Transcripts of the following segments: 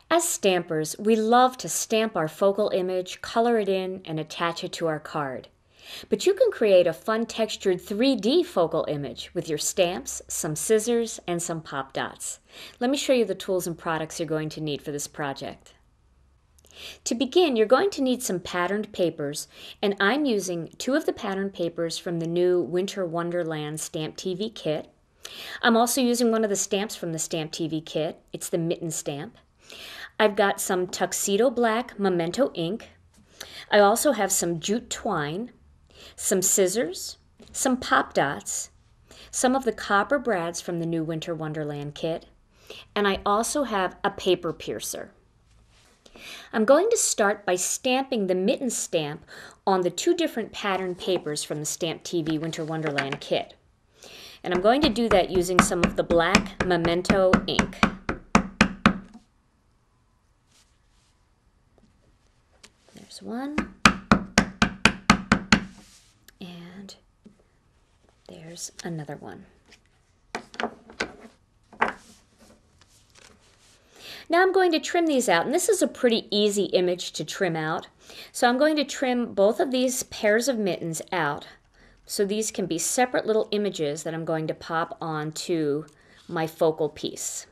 As stampers, we love to stamp our focal image, color it in, and attach it to our card. But you can create a fun textured 3D focal image with your stamps, some scissors, and some pop dots. Let me show you the tools and products you're going to need for this project. To begin, you're going to need some patterned papers, and I'm using 2 of the patterned papers from the new Winter Wonderland Stamp TV kit. I'm also using one of the stamps from the Stamp TV kit. It's the mitten stamp. I've got some tuxedo black Memento ink. I also have some jute twine, some scissors, some pop dots, some of the copper brads from the new Winter Wonderland kit, and I also have a paper piercer. I'm going to start by stamping the mitten stamp on the 2 different patterned papers from the Stamp TV Winter Wonderland kit. And I'm going to do that using some of the black Memento ink. There's one. And there's another one. Now I'm going to trim these out, and this is a pretty easy image to trim out. So I'm going to trim both of these pairs of mittens out, so these can be separate little images that I'm going to pop onto my focal piece.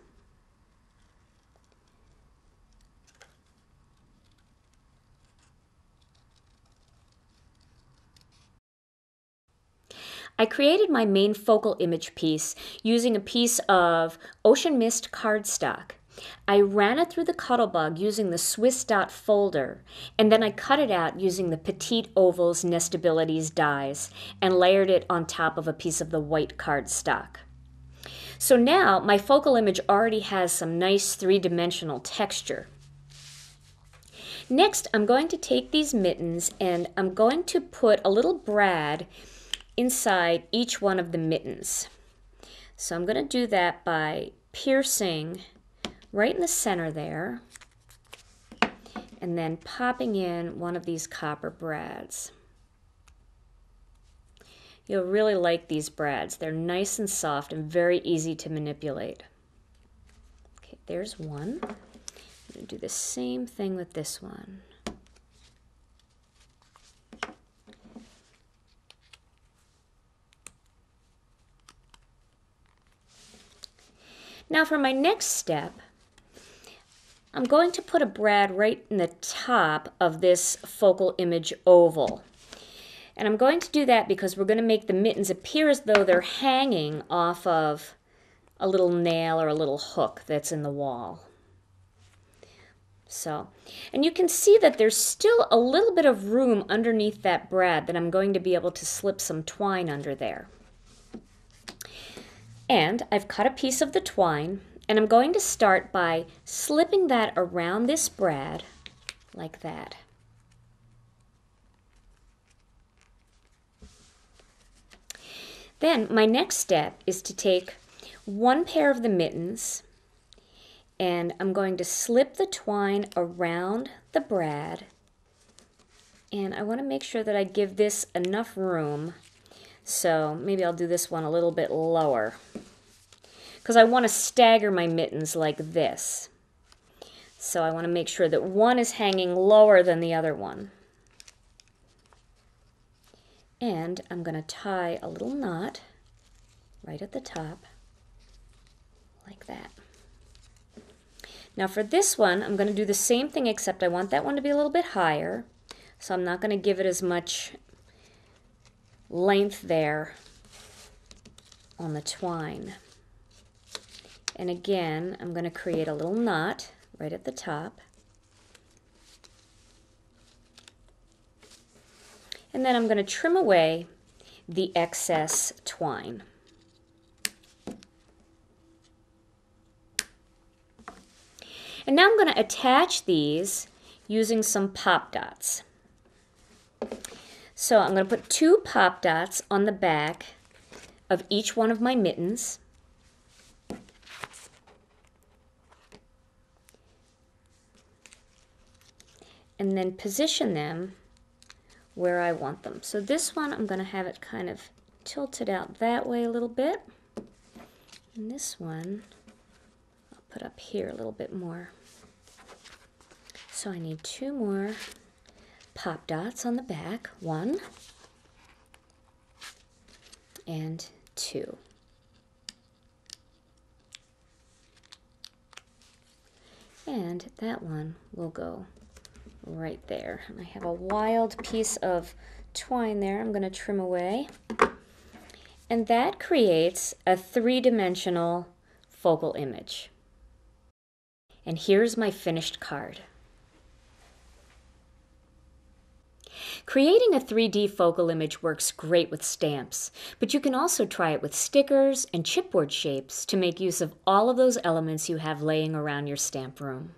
I created my main focal image piece using a piece of Ocean Mist cardstock. I ran it through the Cuttlebug using the Swiss dot folder, and then I cut it out using the Petite Ovals Nestabilities dies and layered it on top of a piece of the white cardstock. So now my focal image already has some nice 3-dimensional texture. Next, I'm going to take these mittens and I'm going to put a little brad inside each one of the mittens. So I'm going to do that by piercing right in the center there, and then popping in one of these copper brads. You'll really like these brads. They're nice and soft and very easy to manipulate. Okay, there's one. I'm going to do the same thing with this one. Now for my next step, I'm going to put a brad right in the top of this focal image oval. And I'm going to do that because we're going to make the mittens appear as though they're hanging off of a little nail or a little hook that's in the wall. So, and you can see that there's still a little bit of room underneath that brad that I'm going to be able to slip some twine under there. And I've cut a piece of the twine, and I'm going to start by slipping that around this brad like that. Then my next step is to take one pair of the mittens, and I'm going to slip the twine around the brad, and I want to make sure that I give this enough room. So maybe I'll do this one a little bit lower, because I want to stagger my mittens like this. So I want to make sure that one is hanging lower than the other one. And I'm going to tie a little knot right at the top, like that. Now for this one, I'm going to do the same thing, except I want that one to be a little bit higher. So I'm not going to give it as much length there on the twine. And again, I'm going to create a little knot right at the top. And then I'm going to trim away the excess twine. And now I'm going to attach these using some pop dots. So I'm going to put 2 pop dots on the back of each one of my mittens. And then position them where I want them. So this one, I'm going to have it kind of tilted out that way a little bit. And this one, I'll put up here a little bit more. So I need 2 more pop dots on the back. 1 and 2. And that one will go right there. And I have a wild piece of twine there I'm going to trim away. And that creates a 3-dimensional focal image. And here's my finished card. Creating a 3D focal image works great with stamps, but you can also try it with stickers and chipboard shapes to make use of all of those elements you have laying around your stamp room.